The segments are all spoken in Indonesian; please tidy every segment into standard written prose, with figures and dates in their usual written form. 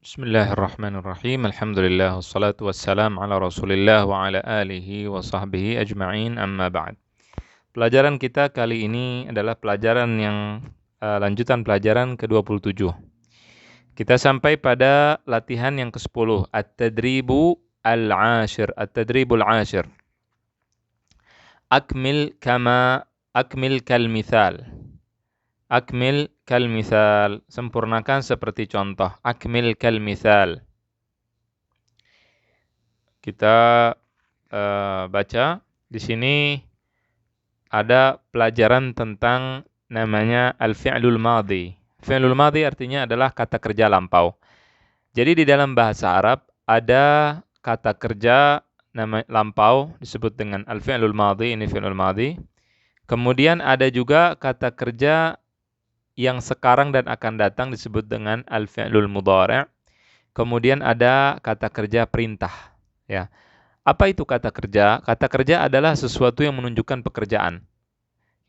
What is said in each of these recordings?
Bismillahirrahmanirrahim. Alhamdulillah wassalatu wassalam ala Rasulillah wa ala alihi wa sahbihi ajma'in amma ba'd. Pelajaran kita kali ini adalah pelajaran yang lanjutan pelajaran ke-27. Kita sampai pada latihan yang ke-10, at-tadribu al-ashir, at-tadribul ashir. Akmil kal-mithal. Akmil kal-mithal, sempurnakan seperti contoh. Akmil kal-mithal. Kita baca di sini ada pelajaran tentang namanya al-fi'lul madhi. Fi'lul madhi artinya adalah kata kerja lampau. Jadi di dalam bahasa Arab ada kata kerja nama lampau disebut dengan al-fi'lul madhi, ini fi'lul madhi. Kemudian ada juga kata kerja yang sekarang dan akan datang disebut dengan al-fi'lul mudhari'. Kemudian ada kata kerja perintah, ya. Apa itu kata kerja? Kata kerja adalah sesuatu yang menunjukkan pekerjaan.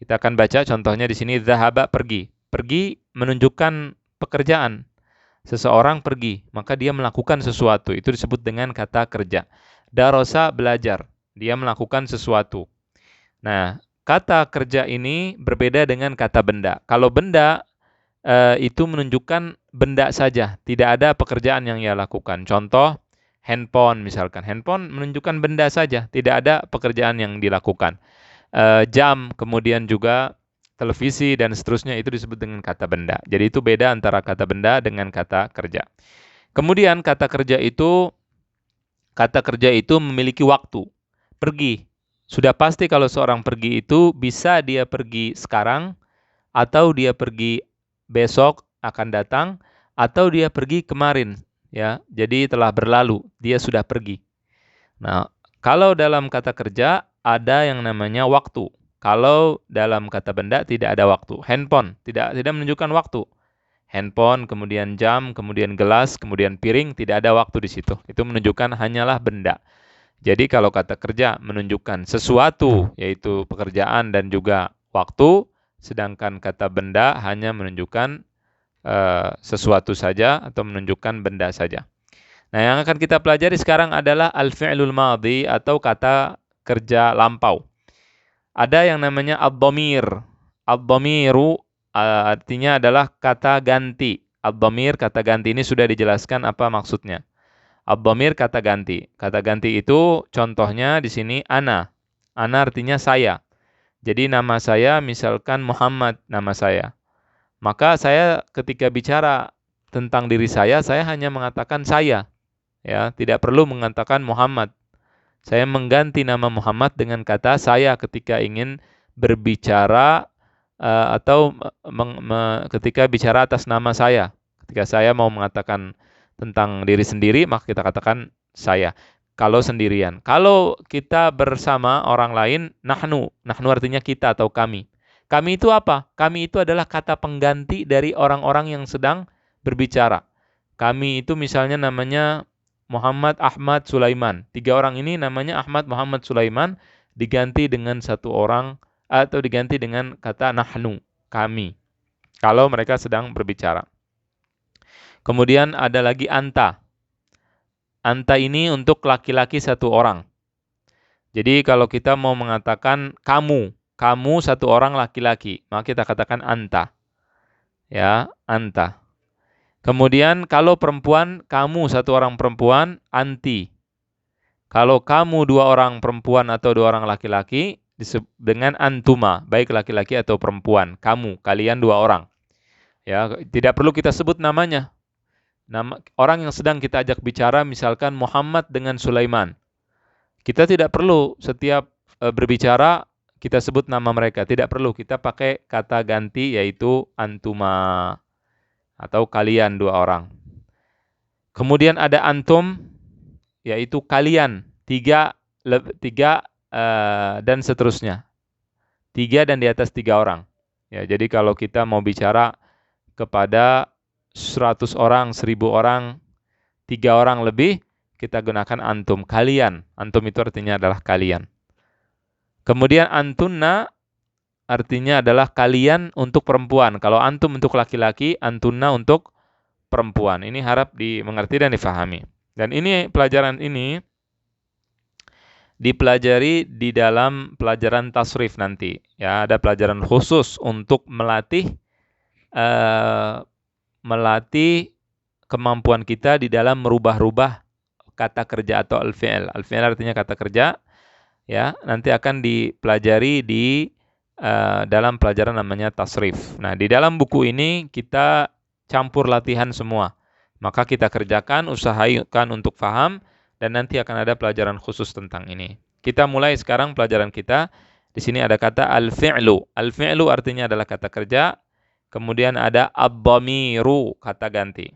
Kita akan baca contohnya di sini, dhahaba, pergi. Pergi menunjukkan pekerjaan. Seseorang pergi, maka dia melakukan sesuatu. Itu disebut dengan kata kerja. Darasa, belajar. Dia melakukan sesuatu. Nah, kata kerja ini berbeda dengan kata benda. Kalau benda itu menunjukkan benda saja, tidak ada pekerjaan yang ia lakukan. Contoh, handphone misalkan. Handphone menunjukkan benda saja, tidak ada pekerjaan yang dilakukan. Jam, kemudian juga televisi dan seterusnya, itu disebut dengan kata benda. Jadi itu beda antara kata benda dengan kata kerja. Kemudian kata kerja itu memiliki waktu. Pergi. Sudah pasti kalau seorang pergi itu bisa dia pergi sekarang, atau dia pergi besok akan datang, atau dia pergi kemarin, ya. Jadi telah berlalu, dia sudah pergi. Nah, kalau dalam kata kerja ada yang namanya waktu. Kalau dalam kata benda tidak ada waktu. Handphone tidak menunjukkan waktu. Handphone, kemudian jam, kemudian gelas, kemudian piring, tidak ada waktu di situ. Itu menunjukkan hanyalah benda. Jadi kalau kata kerja menunjukkan sesuatu, yaitu pekerjaan dan juga waktu, sedangkan kata benda hanya menunjukkan sesuatu saja atau menunjukkan benda saja. Nah, yang akan kita pelajari sekarang adalah al-fi'lul madhi atau kata kerja lampau. Ada yang namanya ad-dhamir. Ad-dhamiru artinya adalah kata ganti. Ad-dhamir, kata ganti, ini sudah dijelaskan apa maksudnya. Ad-dhamir, kata ganti. Kata ganti itu contohnya di sini ana. Ana artinya saya. Jadi nama saya misalkan Muhammad, nama saya. Maka saya ketika bicara tentang diri saya hanya mengatakan saya. Ya, tidak perlu mengatakan Muhammad. Saya mengganti nama Muhammad dengan kata saya ketika ingin berbicara atau ketika bicara atas nama saya. Ketika saya mau mengatakan tentang diri sendiri, maka kita katakan saya. Kalau sendirian. Kalau kita bersama orang lain, nahnu. Nahnu artinya kita atau kami. Kami itu apa? Kami itu adalah kata pengganti dari orang-orang yang sedang berbicara. Kami itu misalnya namanya Muhammad, Ahmad, Sulaiman. 3 orang ini namanya Ahmad, Muhammad, Sulaiman, diganti dengan satu orang atau diganti dengan kata nahnu, kami. Kalau mereka sedang berbicara. Kemudian ada lagi anta. Anta ini untuk laki-laki 1 orang. Jadi kalau kita mau mengatakan kamu satu orang laki-laki, maka kita katakan anta. Ya, anta. Kemudian kalau perempuan, kamu 1 orang perempuan, anti. Kalau kamu 2 orang perempuan atau 2 orang laki-laki, disebut dengan antuma, baik laki-laki atau perempuan. Kamu, kalian 2 orang. Ya, tidak perlu kita sebut namanya. Nama orang yang sedang kita ajak bicara, misalkan Muhammad dengan Sulaiman. Kita tidak perlu setiap berbicara kita sebut nama mereka. Tidak perlu, kita pakai kata ganti yaitu antuma atau kalian 2 orang. Kemudian ada antum yaitu kalian 3 dan seterusnya. 3 dan di atas 3 orang. Ya, jadi kalau kita mau bicara kepada 100 orang, 1000 orang, 3 orang lebih, kita gunakan antum, kalian. Antum itu artinya adalah kalian. Kemudian antunna artinya adalah kalian untuk perempuan. Kalau antum untuk laki-laki, antunna untuk perempuan. Ini harap dimengerti dan difahami. Dan ini pelajaran ini dipelajari di dalam pelajaran tasrif nanti. Ya, ada pelajaran khusus untuk melatih kemampuan kita di dalam merubah-rubah kata kerja atau al-fi'l. Al-fi'l artinya kata kerja. Ya, nanti akan dipelajari di dalam pelajaran namanya tasrif. Nah, di dalam buku ini kita campur latihan semua. Maka kita kerjakan, usahakan untuk paham, dan nanti akan ada pelajaran khusus tentang ini. Kita mulai sekarang pelajaran kita. Di sini ada kata al-fi'lu. Al-fi'lu artinya adalah kata kerja. Kemudian ada ad-dhamiru, kata ganti.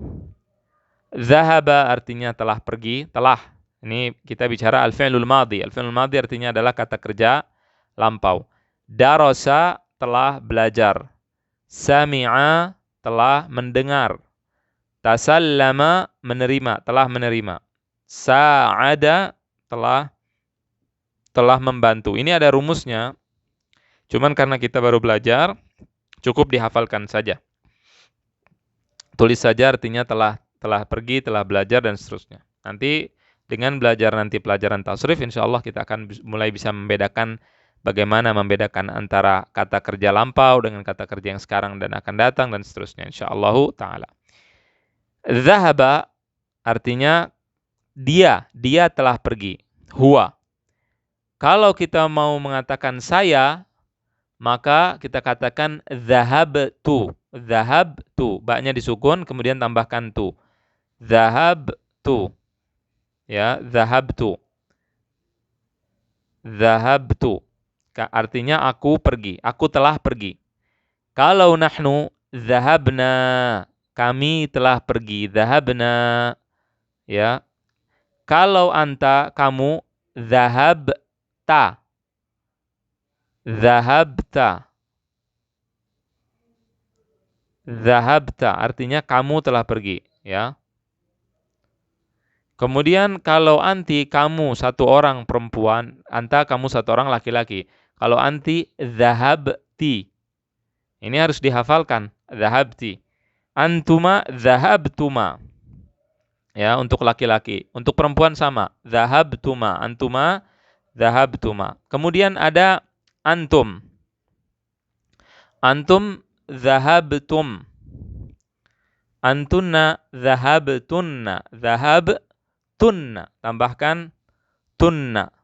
Zahaba artinya telah pergi, telah. Ini kita bicara al-fi'lul madhi. Al-fi'lul madhi artinya adalah kata kerja lampau. Darasa telah belajar. Sami'a telah mendengar. Tasallama menerima, telah menerima. Sa'ada telah membantu. Ini ada rumusnya. Cuman karena kita baru belajar, cukup dihafalkan saja. Tulis saja artinya telah pergi, telah belajar, dan seterusnya. Nanti dengan belajar nanti pelajaran tasrif, insya Allah kita akan mulai bisa membedakan bagaimana membedakan antara kata kerja lampau dengan kata kerja yang sekarang dan akan datang, dan seterusnya. Insya Allah ta'ala. Zahaba artinya dia telah pergi. Huwa. Kalau kita mau mengatakan saya, maka kita katakan zahabtu. Zahabtu. Ba-nya disukun, kemudian tambahkan tu. Zahabtu. Ya, zahabtu. Zahabtu. Artinya aku pergi. Aku telah pergi. Kalau nahnu zahabna. Kami telah pergi. Zahabna. Ya. Kalau anta, kamu, zahabta. Zahabta. Zahabta artinya kamu telah pergi, ya. Kemudian kalau anti, kamu satu orang perempuan, anta kamu satu orang laki-laki. Kalau anti, zahabti. Ini harus dihafalkan, zahabti. Antuma, zahabtuma. Ya, untuk laki-laki. Untuk perempuan sama, zahabtuma. Antuma, zahabtuma. Kemudian ada antum. Antum zahabtum. Antunna zahabtunna. Zahabtunna. Tambahkan tunna.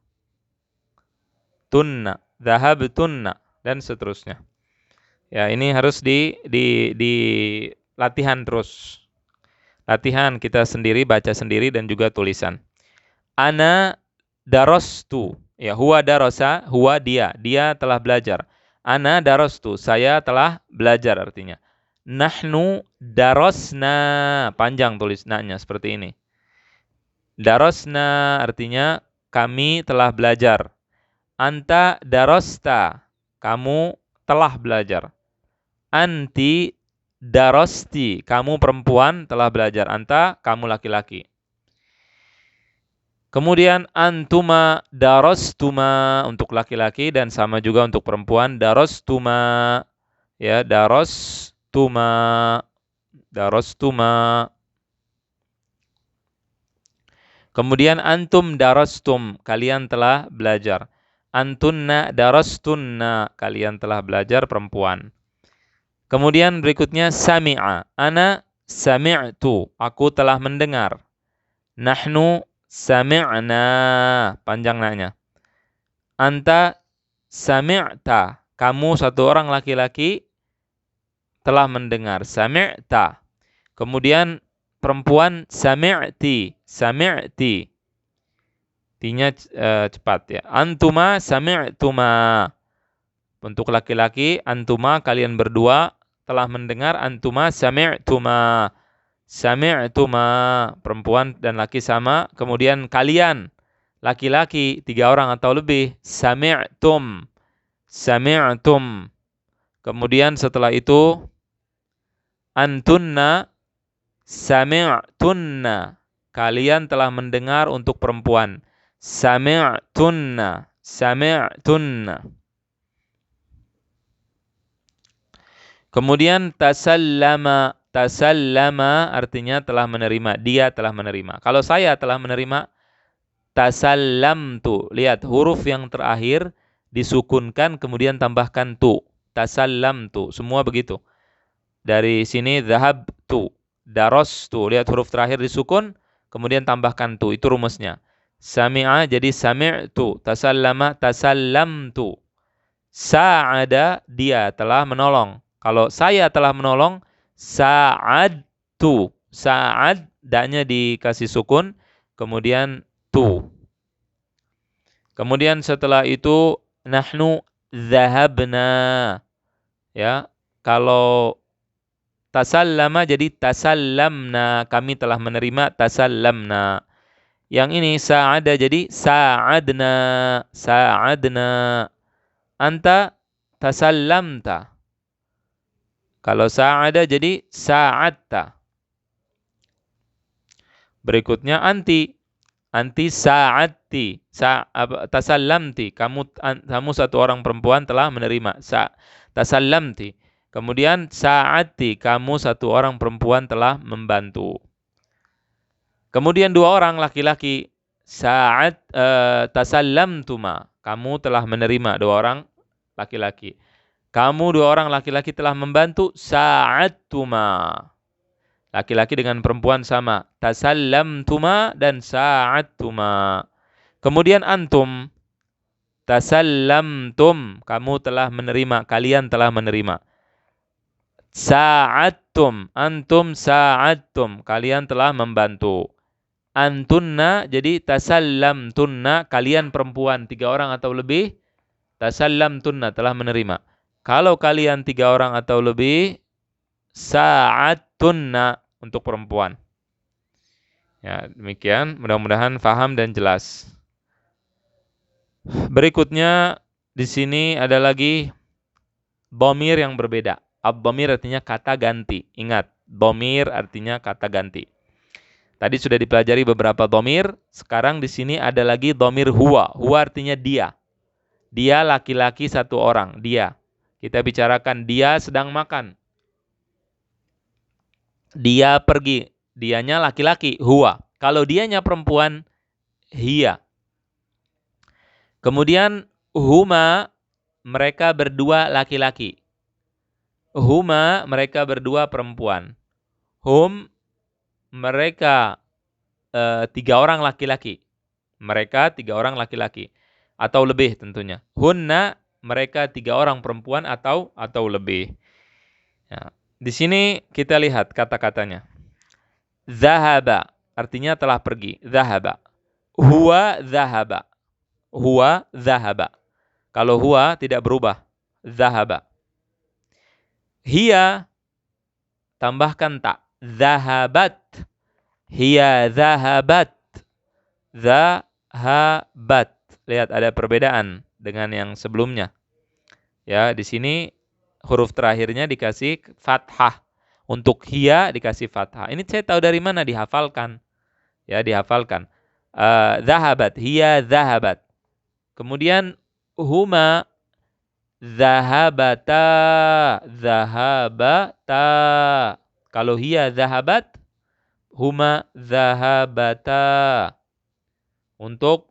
Tunna. Zahabtunna. Dan seterusnya. Ya, ini harus di latihan terus. Latihan kita sendiri, baca sendiri, dan juga tulisan. Ana darastu. Ya, huwa darasa, huwa dia. Dia telah belajar. Ana darastu, saya telah belajar artinya. Nahnu darasna, panjang tulis na-nya seperti ini. Darasna artinya kami telah belajar. Anta darasta, kamu telah belajar. Anti darasti, kamu perempuan telah belajar. Anta, kamu laki-laki. Kemudian antuma darastuma untuk laki-laki, dan sama juga untuk perempuan, darastuma. Ya, darastuma. Kemudian antum darastum, kalian telah belajar. Antunna darastunna, kalian telah belajar, perempuan. Kemudian berikutnya sami'a. Ana sami'tu, aku telah mendengar. Nahnu sami'na, panjang nanya. Anta sami'ta, kamu satu orang laki-laki telah mendengar. Sami'ta. Kemudian perempuan sami'ti. Sami'ti. Tinya cepat ya. Antuma sami'tuma. Untuk laki-laki, antuma, kalian berdua telah mendengar. Antuma sami'tuma. Sami'tuma, perempuan dan laki sama. Kemudian kalian, laki-laki, 3 orang atau lebih. Sami'tum. Sami'tum. Kemudian setelah itu, antunna sami'tunna. Kalian telah mendengar untuk perempuan. Sami'tunna. Sami'tunna. Kemudian tasallama tasallama artinya telah menerima, dia telah menerima. Kalau saya telah menerima, tasallamtu. Lihat huruf yang terakhir disukunkan kemudian tambahkan tu. Tasallamtu. Semua begitu. Dari sini dhahabtu, darastu. Lihat huruf terakhir disukun kemudian tambahkan tu. Itu rumusnya. Sami'a jadi sami'tu. Tasallama tasallamtu. Sa'ada dia telah menolong. Kalau saya telah menolong, sa'adtu. Sa'ad da-nya dikasih sukun kemudian tu. Kemudian setelah itu nahnu dhahabna. Ya, kalau tasallama jadi tasallamna, kami telah menerima tasallamna. Yang ini sa'ada jadi sa'adna, sa'adna. Anta tasallamta. Kalau sa'ada jadi sa'adta. Berikutnya anti. Anti sa'adti. Tasallamti. Kamu satu orang perempuan telah menerima. Tasallamti. Kemudian sa'adti. Kamu satu orang perempuan telah membantu. Kemudian dua orang laki-laki. Tasallamtuma. Kamu telah menerima. Dua orang laki-laki. Kamu dua orang laki-laki telah membantu. Sa'adtuma. Laki-laki dengan perempuan sama. Tasallamtuma dan sa'adtuma. Kemudian antum. Tasallamtum. Kamu telah menerima. Kalian telah menerima. Sa'adtum. Antum sa'adtum. Kalian telah membantu. Antunna jadi tasallamtunna. Kalian perempuan 3 orang atau lebih. Tasallamtunna telah menerima. Kalau kalian 3 orang atau lebih, sa'atunna untuk perempuan. Ya, demikian. Mudah-mudahan faham dan jelas. Berikutnya di sini ada lagi dhamir yang berbeda. Ad-dhamir artinya kata ganti. Ingat, dhamir artinya kata ganti. Tadi sudah dipelajari beberapa dhamir. Sekarang di sini ada lagi dhamir huwa. Huwa artinya dia. Dia laki-laki satu orang. Dia. Kita bicarakan dia sedang makan. Dia pergi. Dianya laki-laki. Huwa. Kalau dianya perempuan, hiya. Kemudian huma, mereka berdua laki-laki. Huma, mereka berdua perempuan. Hum, mereka 3 orang laki-laki. Mereka 3 orang laki-laki. Atau lebih tentunya. Hunna, mereka 3 orang perempuan atau lebih. Ya. Di sini kita lihat kata-katanya. Zahaba, artinya telah pergi. Zahaba. Huwa zahaba. Huwa zahaba. Kalau huwa tidak berubah. Zahaba. Hiya, tambahkan tak. Zahabat. Hiya zahabat. Zahabat. Lihat ada perbedaan dengan yang sebelumnya. Ya, di sini huruf terakhirnya dikasih fathah. Untuk hiya dikasih fathah. Ini saya tahu dari mana, dihafalkan. Ya, dihafalkan. Zahabat, hiya zahabat. Kemudian huma zahabata, zahabata. Kalau hiya zahabat, huma zahabata. Untuk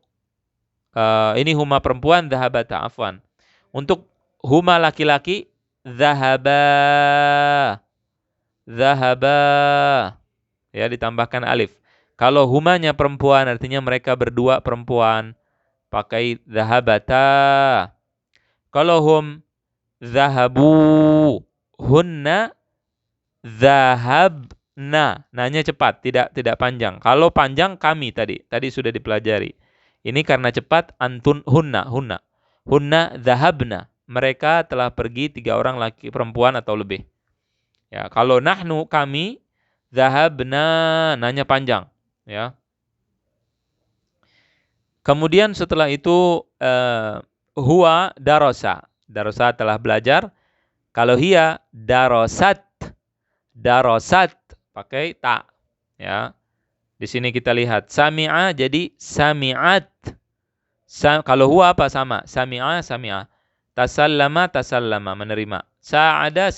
ini huma perempuan, zahabata, afwan. Untuk huma laki-laki, zahaba. Zahaba. Ya, ditambahkan alif. Kalau humanya perempuan, artinya mereka berdua perempuan. Pakai zahabata. Kalau hum, zahabu. Hunna, zahabna. Nanya cepat, tidak panjang. Kalau panjang, kami tadi sudah dipelajari. Ini karena cepat, antun hunna. Hunna zahabna. Mereka telah pergi 3 orang laki perempuan atau lebih. Ya, kalau nahnu kami, zahabna, nanya panjang. Ya. Kemudian setelah itu huwa darasa. Darasa telah belajar. Kalau hiya darasat. Darasat pakai ta. Ya. Di sini kita lihat sami'a jadi sami'at. Kalau huwa apa sama? Sami'a. Tasallama, menerima. Sa'ada,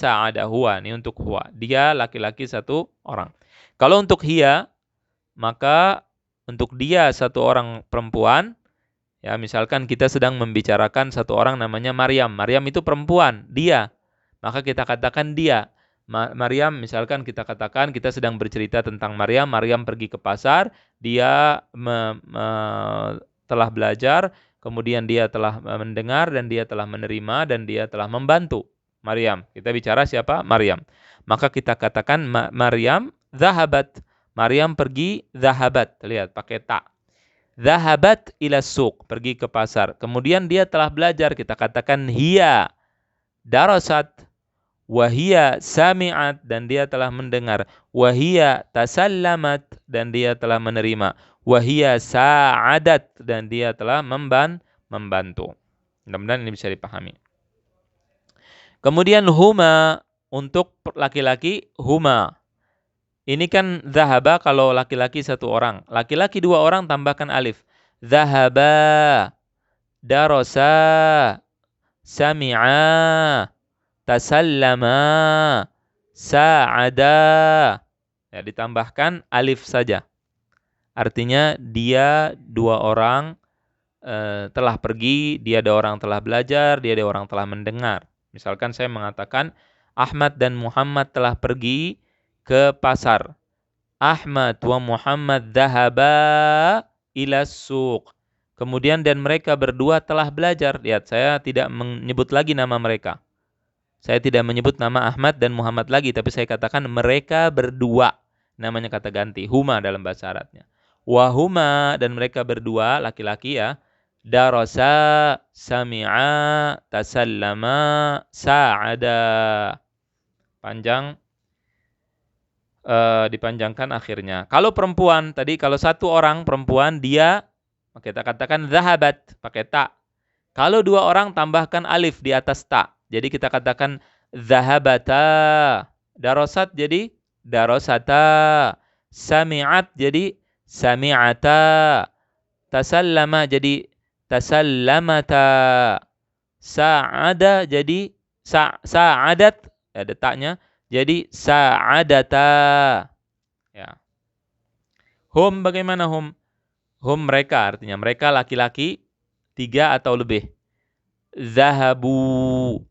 huwa. Ini untuk huwa. Dia laki-laki satu orang. Kalau untuk hiya, maka untuk dia satu orang perempuan, ya misalkan kita sedang membicarakan satu orang namanya Maryam. Maryam itu perempuan, dia. Maka kita katakan dia. Maryam, misalkan kita katakan kita sedang bercerita tentang Maryam. Maryam pergi ke pasar, dia telah belajar, kemudian dia telah mendengar dan dia telah menerima dan dia telah membantu. Maryam. Kita bicara siapa? Maryam. Maka kita katakan Maryam zahabat. Maryam pergi zahabat. Lihat pakai ta. Zahabat ila suq, pergi ke pasar. Kemudian dia telah belajar, kita katakan hiya darasat, wahia sami'at, dan dia telah mendengar, wahia tasallamat, dan dia telah menerima, wahia sa'adat, dan dia telah membantu. Mudah-mudahan ini bisa dipahami. Kemudian huma, untuk laki-laki huma. Ini kan zahaba kalau laki-laki satu orang. Laki-laki dua orang tambahkan alif. Zahaba, darasa, sami'a, tasallama, sa'ada. Ya, ditambahkan alif saja. Artinya dia dua orang telah pergi, dia ada orang telah belajar, dia ada orang telah mendengar. Misalkan saya mengatakan Ahmad dan Muhammad telah pergi ke pasar. Ahmad wa Muhammad dhahaba ila suq. Kemudian dan mereka berdua telah belajar. Lihat, saya tidak menyebut lagi nama mereka. Saya tidak menyebut nama Ahmad dan Muhammad lagi, tapi saya katakan mereka berdua. Namanya kata ganti, huma dalam bahasa Arabnya. Wahuma, dan mereka berdua, laki-laki ya. Darasa, sami'a, tasallama, sa'ada. Panjang. Dipanjangkan akhirnya. Kalau perempuan, tadi kalau satu orang perempuan, dia, kita katakan zahabat, pakai ta. Kalau dua orang, tambahkan alif di atas ta. Jadi kita katakan zahabata. Darasat jadi darasata. Sami'at jadi sami'ata. Tasallama jadi tasallamata. Sa'ada jadi sa'adat, ada taknya. Jadi sa'adata. Ya. Hum, bagaimana hum? Hum mereka, artinya mereka laki-laki 3 atau lebih. Zahabu,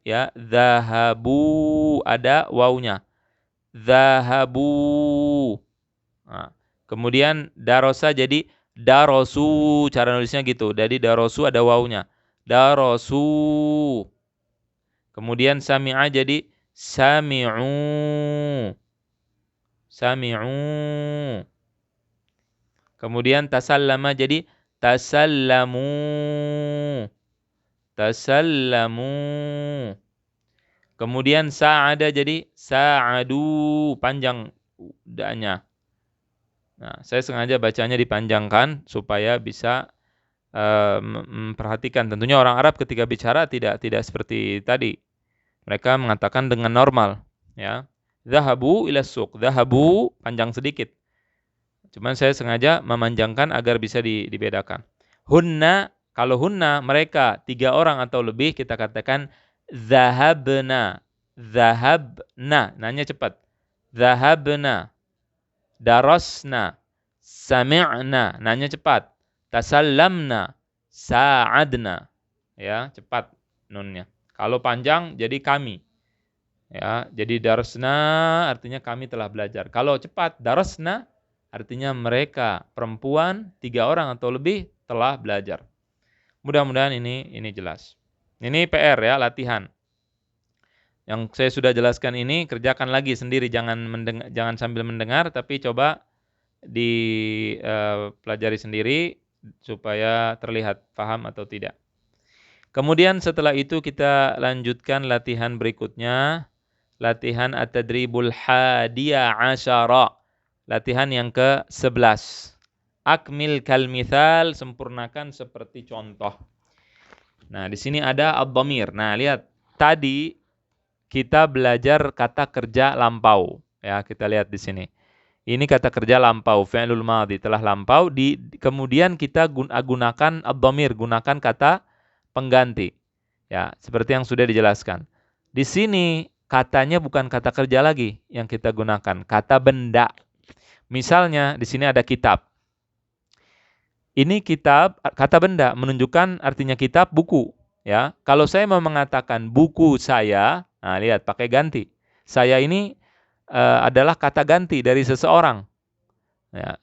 ya, zahabu ada wawunya. Zahabu. Nah, kemudian darosa jadi darosu, cara nulisnya gitu. Jadi darosu ada wawunya. Darosu. Kemudian sami'a jadi sami'u. Kemudian tasallama jadi tasallamu. Kemudian sa'ada jadi sa'adu, panjang udahnya. Nah, saya sengaja bacanya dipanjangkan supaya bisa memperhatikan. Tentunya orang Arab ketika bicara tidak seperti tadi. Mereka mengatakan dengan normal, ya. Zahabu ila suq. Zahabu panjang sedikit. Cuman saya sengaja memanjangkan agar bisa dibedakan. Hunna, kalau hunna mereka 3 orang atau lebih, kita katakan zahabna. Nanya cepat. Zahabna. Darasna. Sami'na. Nanya cepat. Tasallamna, sa'adna. Ya, cepat nunnya. Kalau panjang jadi kami. Ya, jadi darasna artinya kami telah belajar. Kalau cepat darasna artinya mereka perempuan 3 orang atau lebih telah belajar. Mudah-mudahan ini jelas. Ini PR ya, latihan. Yang saya sudah jelaskan ini kerjakan lagi sendiri, jangan sambil mendengar, tapi coba dipelajari sendiri supaya terlihat paham atau tidak. Kemudian setelah itu kita lanjutkan latihan berikutnya, latihan at-tadribul hadiya asyara, latihan yang ke-11. Akmil kal mithal, sempurnakan seperti contoh. Nah, di sini ada ad-dhamir. Nah, lihat tadi kita belajar kata kerja lampau, ya, kita lihat di sini. Ini kata kerja lampau, fi'lul madhi, telah lampau. Kemudian kita gunakan ad-dhamir, gunakan kata pengganti. Ya, seperti yang sudah dijelaskan. Di sini katanya bukan kata kerja lagi yang kita gunakan, kata benda. Misalnya di sini ada kitab. Ini kitab, kata benda menunjukkan artinya kitab, buku. Ya, kalau saya mau mengatakan buku saya, nah lihat pakai ganti. Saya ini adalah kata ganti dari seseorang. Ya,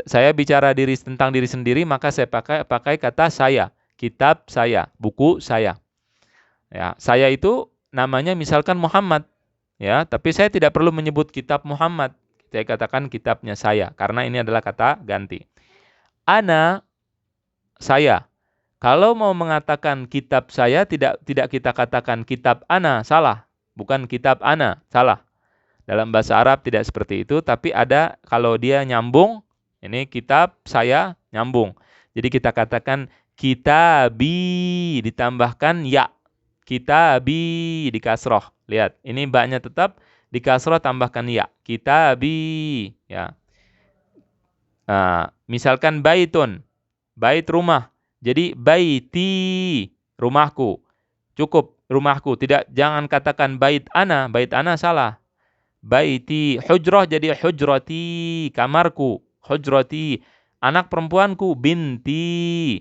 saya bicara tentang diri sendiri, maka saya pakai kata saya, kitab saya, buku saya. Ya, saya itu namanya misalkan Muhammad, ya, tapi saya tidak perlu menyebut kitab Muhammad. Saya katakan kitabnya saya, karena ini adalah kata ganti. Ana, saya. Kalau mau mengatakan kitab saya, tidak kita katakan kitab ana, salah. Bukan kitab ana, salah. Dalam bahasa Arab tidak seperti itu, tapi ada kalau dia nyambung, ini kitab saya nyambung. Jadi kita katakan kitabi ditambahkan ya. Kitabi di kasroh. Lihat, ini baknya tetap di kasroh tambahkan ya. Kitabi, ya. Nah, misalkan baitun, bait rumah. Jadi baiti, rumahku. Cukup rumahku. Jangan katakan bait ana salah. Baiti, hujrah jadi hujrati, kamarku, hujrati, anak perempuanku, binti,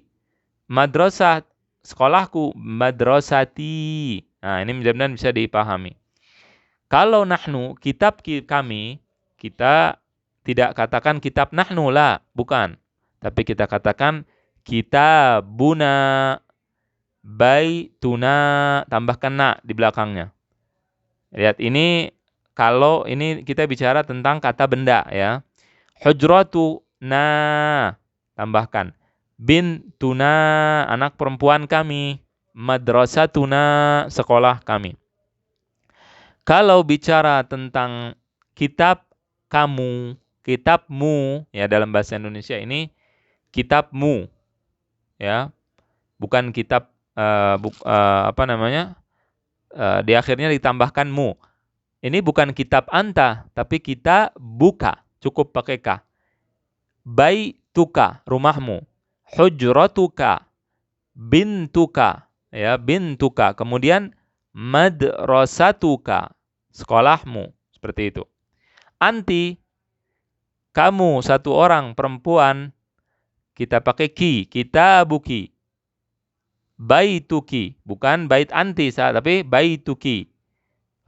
madrasah, sekolahku, madrasati. Nah, ini mudah-mudahan bisa dipahami. Kalau nahnu, kitab kami, kita tidak katakan kitab nahnu lah, bukan. Tapi kita katakan kitabuna, baituna, tambahkan na di belakangnya. Lihat, ini kalau ini kita bicara tentang kata benda ya. Hujratuna, tambahkan. Bintuna, anak perempuan kami. Madrasatuna, sekolah kami. Kalau bicara tentang kitab kamu, kitabmu, ya dalam bahasa Indonesia ini kitabmu, ya, bukan kitab di akhirnya ditambahkan mu. Ini bukan kitab anta, tapi kita buka, cukup pakai ka. Baituka, rumahmu. Hujratuka, bintuka, ya, bintuka. Kemudian madrasatuka, sekolahmu, seperti itu. Anti, kamu satu orang perempuan, kita pakai ki, kita buki. Baituki, bukan bait anti, tapi baituki.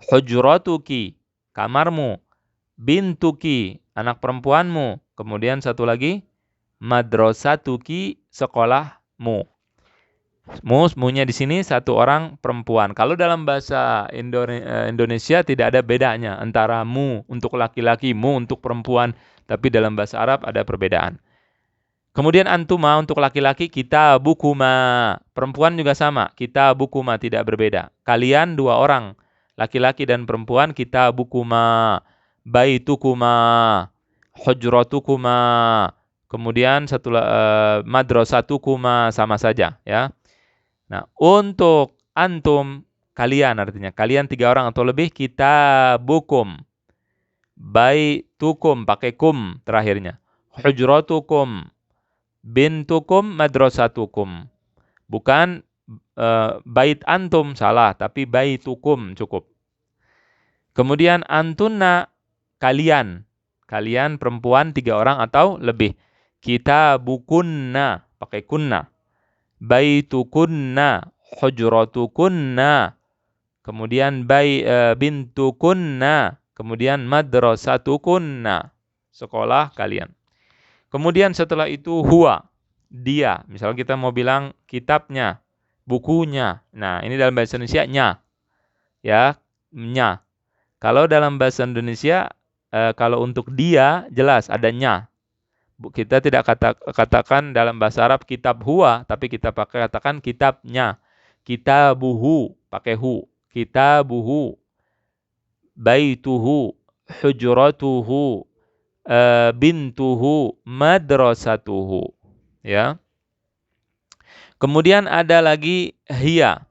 Hujratuki, kamarmu. Bintuki, anak perempuanmu. Kemudian satu lagi, madrasatuki, sekolahmu. Mu-nya di sini satu orang perempuan. Kalau dalam bahasa Indonesia tidak ada bedanya antara mu untuk laki-laki, mu untuk perempuan, tapi dalam bahasa Arab ada perbedaan. Kemudian antuma untuk laki-laki, kita bukuma. Perempuan juga sama, kita bukuma, tidak berbeda. Kalian dua orang, laki-laki dan perempuan, kita bukuma, baitukuma, hujratukuma. Kemudian madrasatukuma, sama saja, ya. Nah, untuk antum, kalian artinya kalian 3 orang atau lebih, kita bukum. Baitukum, pakai kum terakhirnya. Hujratukum, bintukum, madrasatukum. Bukan bait antum, salah, tapi baitukum cukup. Kemudian antunna, kalian. Kalian perempuan 3 orang atau lebih. Kita bukunna, pakai kunna. Baitukunna, hujratukunna. Kemudian bintukunna. Kemudian madrasatukunna, sekolah kalian. Kemudian setelah itu huwa, dia. Misalnya kita mau bilang kitabnya, bukunya. Nah, ini dalam bahasa Indonesia nya. Ya, nya. Kalau dalam bahasa Indonesia, kalau untuk dia jelas adanya. Kita tidak katakan dalam bahasa Arab kitab huwa, tapi kita katakan kitabnya. Kitabuhu, pakai hu. Kitabuhu, baituhu, hujratuhu, bintuhu, madrasatuhu, ya. Kemudian ada lagi hiya.